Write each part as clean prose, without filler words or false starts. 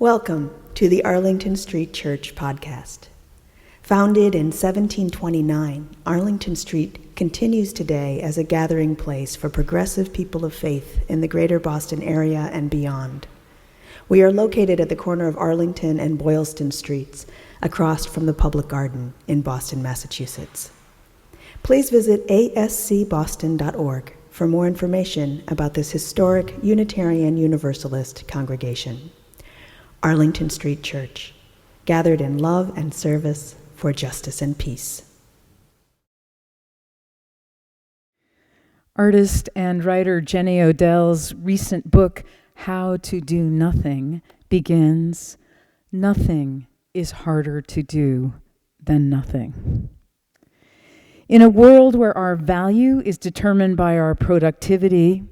Welcome to the Arlington Street Church podcast. Founded in 1729, Arlington Street continues today as a gathering place for progressive people of faith in the greater Boston area and beyond. We are located at the corner of Arlington and Boylston Streets, across from the Public Garden in Boston, Massachusetts. Please visit ascboston.org for more information about this historic Unitarian Universalist congregation. Arlington Street Church, gathered in love and service for justice and peace. Artist and writer Jenny Odell's recent book, How to Do Nothing, begins, "Nothing is harder to do than nothing." In a world where our value is determined by our productivity,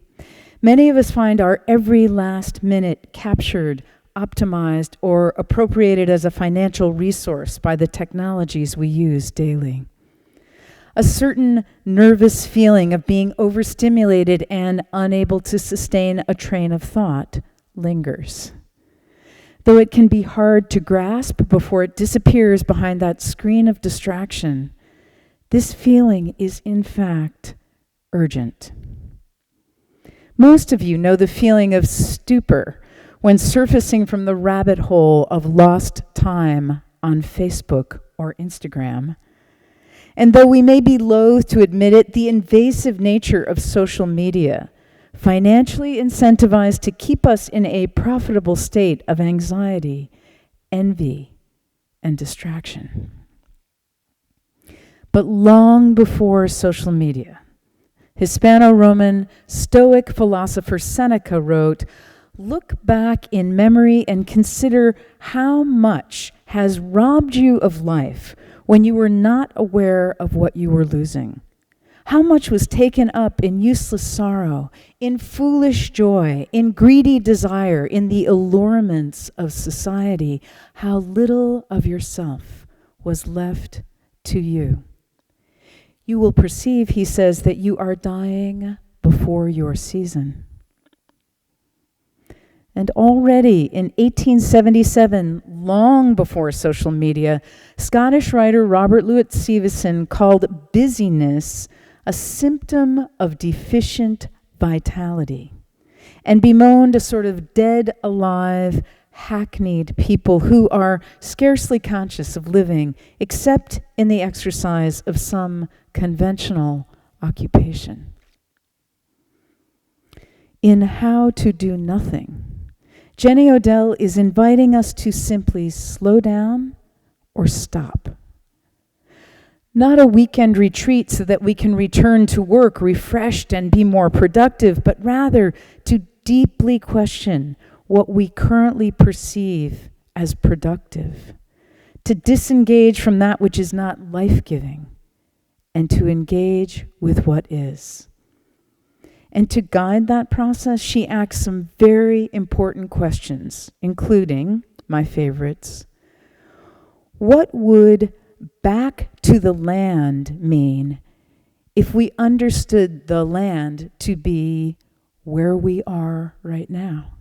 many of us find our every last minute captured, optimized, or appropriated as a financial resource by the technologies we use daily. A certain nervous feeling of being overstimulated and unable to sustain a train of thought lingers. Though it can be hard to grasp before it disappears behind that screen of distraction, this feeling is in fact urgent. Most of you know the feeling of stupor when surfacing from the rabbit hole of lost time on Facebook or Instagram. And though we may be loath to admit it, the invasive nature of social media, financially incentivized to keep us in a profitable state of anxiety, envy, and distraction. But long before social media, Hispano-Roman Stoic philosopher Seneca wrote, "Look back in memory and consider how much has robbed you of life when you were not aware of what you were losing. How much was taken up in useless sorrow, in foolish joy, in greedy desire, in the allurements of society. How little of yourself was left to you. You will perceive," he says, "that you are dying before your season." And already in 1877, long before social media, Scottish writer Robert Louis Stevenson called busyness a symptom of deficient vitality and bemoaned a sort of dead, alive, hackneyed people who are scarcely conscious of living except in the exercise of some conventional occupation. In How to Do Nothing, Jenny Odell is inviting us to simply slow down or stop. Not a weekend retreat so that we can return to work refreshed and be more productive, but rather to deeply question what we currently perceive as productive, to disengage from that which is not life-giving, and to engage with what is. And to guide that process, she asks some very important questions, including, my favorites, what would back to the land mean if we understood the land to be where we are right now?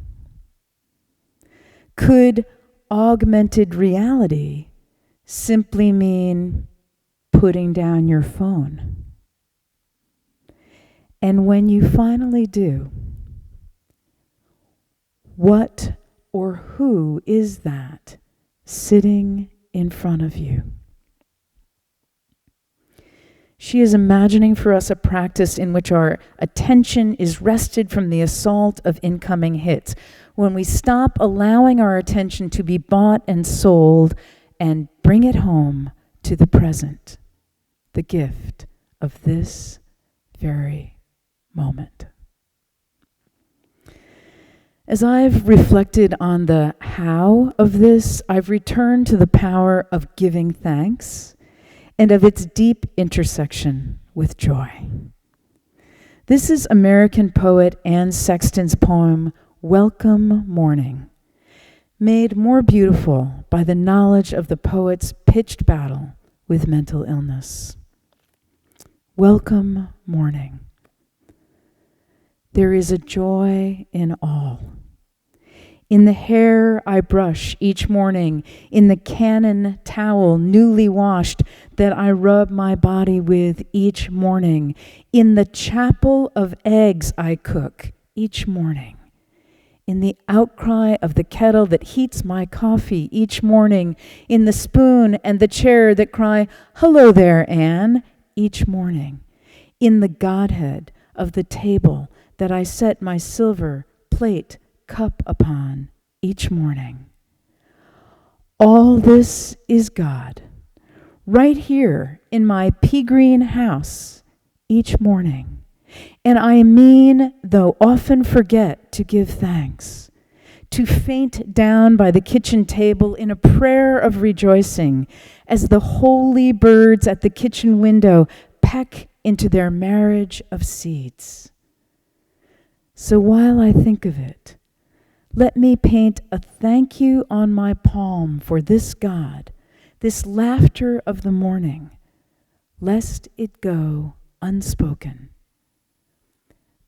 Could augmented reality simply mean putting down your phone? And when you finally do, what or who is that sitting in front of you? She is imagining for us a practice in which our attention is wrested from the assault of incoming hits, when we stop allowing our attention to be bought and sold and bring it home to the present, the gift of this very moment. As I've reflected on the how of this, I've returned to the power of giving thanks and of its deep intersection with joy. This is American poet Anne Sexton's poem, "Welcome Morning," made more beautiful by the knowledge of the poet's pitched battle with mental illness. Welcome morning. There is a joy in all. in the hair I brush each morning, in the Canon towel newly washed that I rub my body with each morning, in the chapel of eggs I cook each morning, in the outcry of the kettle that heats my coffee each morning, in the spoon and the chair that cry, "Hello there, Anne," each morning, in the Godhead of the table that I set my silver plate cup upon each morning. All this is God, right here in my pea green house each morning. And I mean, though often forget to give thanks, to faint down by the kitchen table in a prayer of rejoicing as the holy birds at the kitchen window peck into their marriage of seeds. So while I think of it, let me paint a thank you on my palm for this God, this laughter of the morning, lest it go unspoken.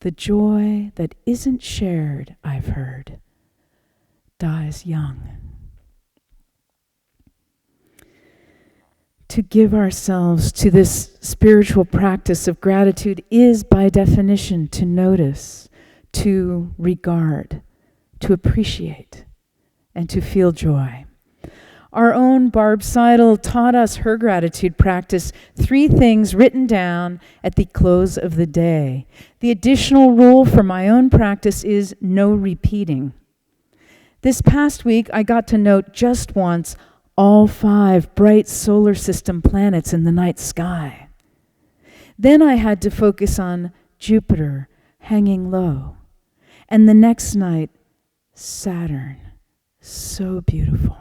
The joy that isn't shared, I've heard, dies young. To give ourselves to this spiritual practice of gratitude is, by definition, to notice, to regard, to appreciate, and to feel joy. Our own Barb Seidel taught us her gratitude practice, 3 things written down at the close of the day. The additional rule for my own practice is no repeating. This past week, I got to note just once all 5 bright solar system planets in the night sky. Then I had to focus on Jupiter hanging low, and the next night, Saturn, so beautiful.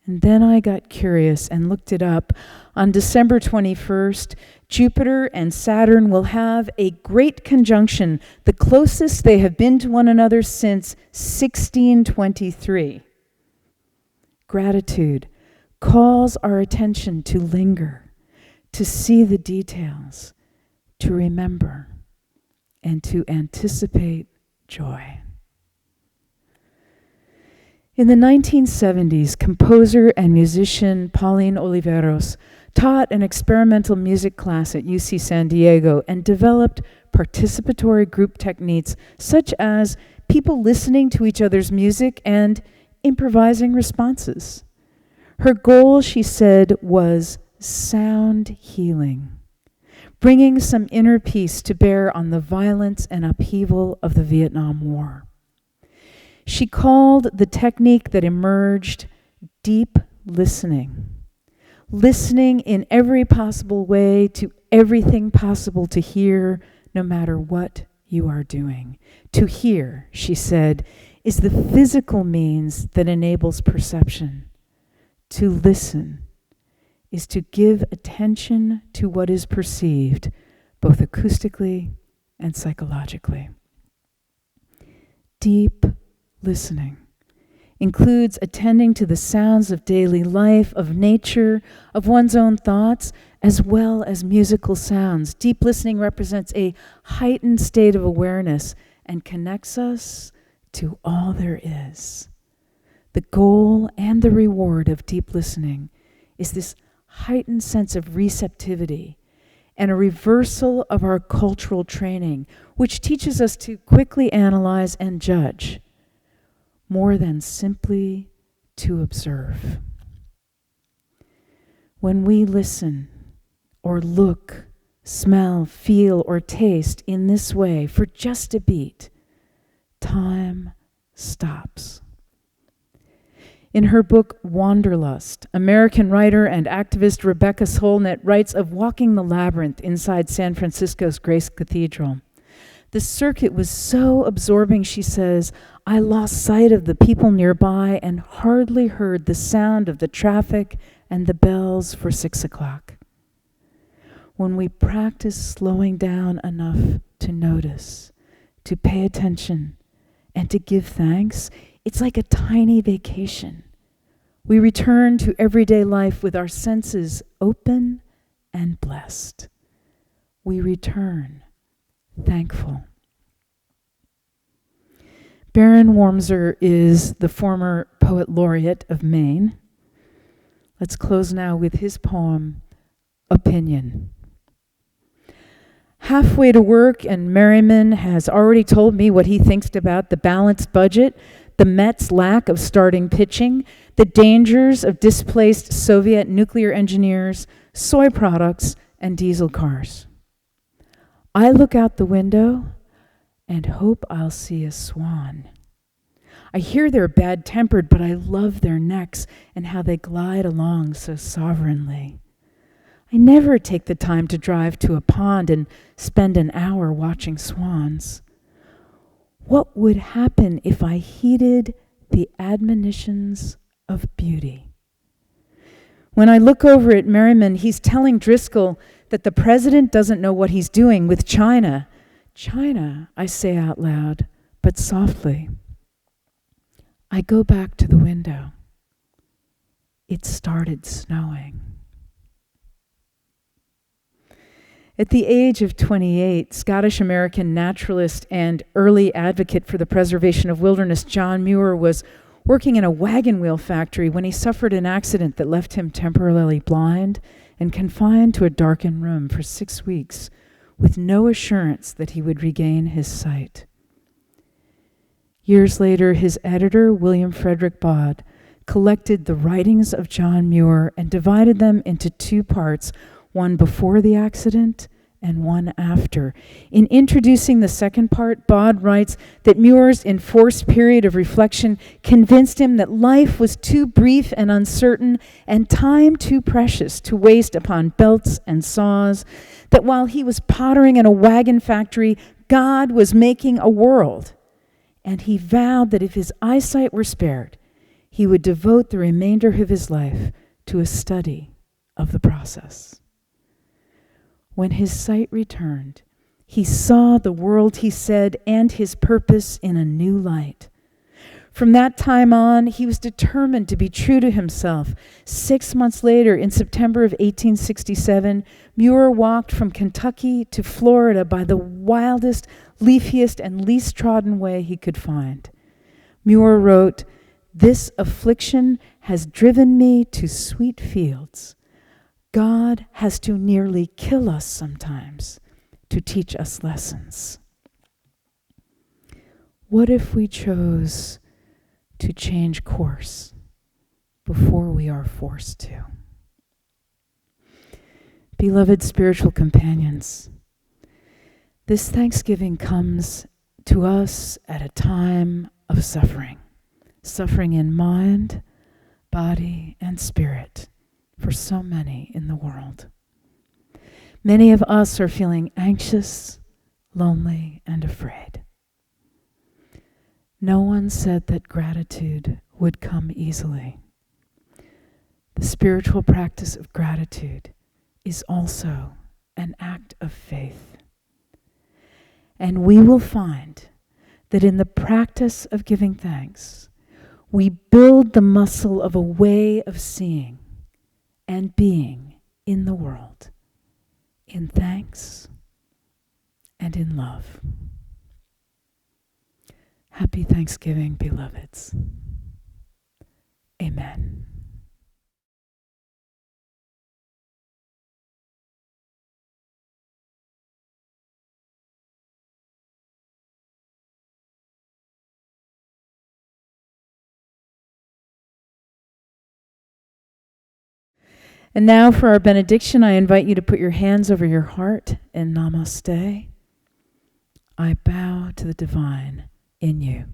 And then I got curious and looked it up. On December 21st, Jupiter and Saturn will have a great conjunction, the closest they have been to one another since 1623. Gratitude calls our attention to linger, to see the details, to remember, and to anticipate joy. In the 1970s, composer and musician Pauline Oliveros taught an experimental music class at UC San Diego and developed participatory group techniques such as people listening to each other's music and improvising responses. Her goal, she said, was sound healing, bringing some inner peace to bear on the violence and upheaval of the Vietnam War. She called the technique that emerged deep listening. Listening in every possible way to everything possible to hear, no matter what you are doing. To hear, she said, is the physical means that enables perception. To listen is to give attention to what is perceived, both acoustically and psychologically. Deep listening includes attending to the sounds of daily life, of nature, of one's own thoughts, as well as musical sounds. Deep listening represents a heightened state of awareness and connects us to all there is. The goal and the reward of deep listening is this heightened sense of receptivity and a reversal of our cultural training, which teaches us to quickly analyze and judge, more than simply to observe. When we listen or look, smell, feel, or taste in this way for just a beat, time stops. In her book, Wanderlust, American writer and activist Rebecca Solnit writes of walking the labyrinth inside San Francisco's Grace Cathedral. The circuit was so absorbing, she says, I lost sight of the people nearby and hardly heard the sound of the traffic and the bells for 6 o'clock. When we practice slowing down enough to notice, to pay attention, and to give thanks, it's like a tiny vacation. We return to everyday life with our senses open and blessed. We return thankful. Baron Wormser is the former poet laureate of Maine. Let's close now with his poem, Opinion. Halfway to work, and Merriman has already told me what he thinks about the balanced budget, the Mets' lack of starting pitching, the dangers of displaced Soviet nuclear engineers, soy products, and diesel cars. I look out the window and hope I'll see a swan. I hear they're bad-tempered, but I love their necks and how they glide along so sovereignly. I never take the time to drive to a pond and spend an hour watching swans. What would happen if I heeded the admonitions of beauty? When I look over at Merriman, he's telling Driscoll that the president doesn't know what he's doing with China. China, I say out loud, but softly. I go back to the window. It started snowing. At the age of 28, Scottish-American naturalist and early advocate for the preservation of wilderness John Muir was working in a wagon wheel factory when he suffered an accident that left him temporarily blind and confined to a darkened room for 6 weeks with no assurance that he would regain his sight. Years later, his editor, William Frederick Bodd, collected the writings of John Muir and divided them into 2 parts, one before the accident and one after. In introducing the second part, Bodd writes that Muir's enforced period of reflection convinced him that life was too brief and uncertain and time too precious to waste upon belts and saws, that while he was pottering in a wagon factory, God was making a world. And he vowed that if his eyesight were spared, he would devote the remainder of his life to a study of the process. When his sight returned, he saw the world, he said, and his purpose in a new light. From that time on, he was determined to be true to himself. 6 months later, in September of 1867, Muir walked from Kentucky to Florida by the wildest, leafiest, and least trodden way he could find. Muir wrote, "This affliction has driven me to sweet fields. God has to nearly kill us sometimes to teach us lessons." What if we chose to change course before we are forced to? Beloved spiritual companions, this Thanksgiving comes to us at a time of suffering, suffering in mind, body, and spirit for so many in the world. Many of us are feeling anxious, lonely, and afraid. No one said that gratitude would come easily. The spiritual practice of gratitude is also an act of faith. And we will find that in the practice of giving thanks, we build the muscle of a way of seeing and being in the world, in thanks and in love. Happy Thanksgiving, beloveds. Amen. And now for our benediction, I invite you to put your hands over your heart in Namaste. I bow to the divine in you.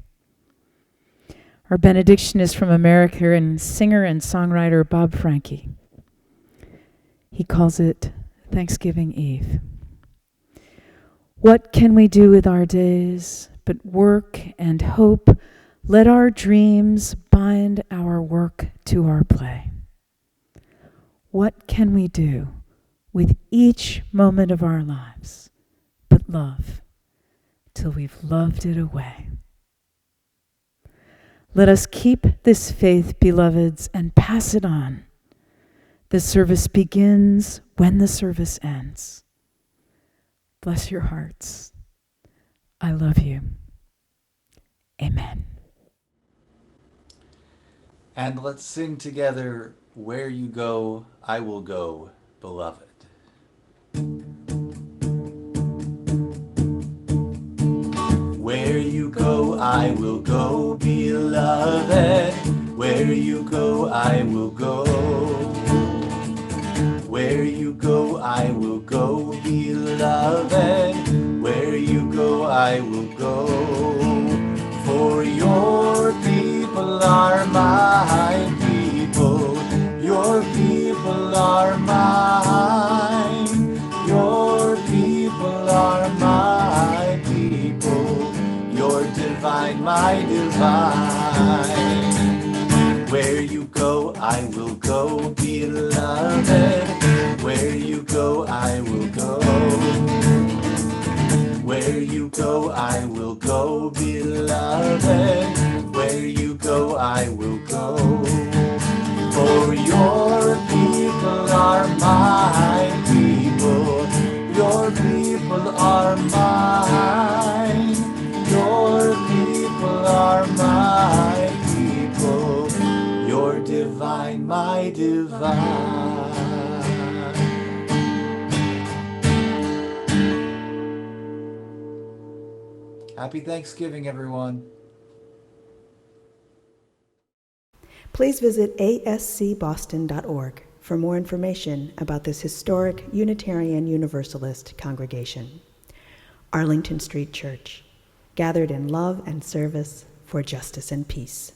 Our benediction is from American singer and songwriter Bob Franke. He calls it Thanksgiving Eve. What can we do with our days but work and hope? Let our dreams bind our work to our play. What can we do with each moment of our lives but love till we've loved it away? Let us keep this faith, beloveds, and pass it on. The service begins when the service ends. Bless your hearts. I love you. Amen. And let's sing together, Where You Go, I Will Go, Beloved. Where you go, I will go, beloved. Where you go, I will go. Where you go, I will go, beloved. Where you go, I will go. For your people are my people. Your people are mine. Your people are my people. You're divine, my divine. Where you go, I will go, beloved. Where you go, I will go. Where you go, I will go, beloved. Where you go, I will go. For your people are my people. Your people are mine. Your people are my people. You're divine, my divine. Happy Thanksgiving, everyone. Please visit ascboston.org for more information about this historic Unitarian Universalist congregation. Arlington Street Church, gathered in love and service for justice and peace.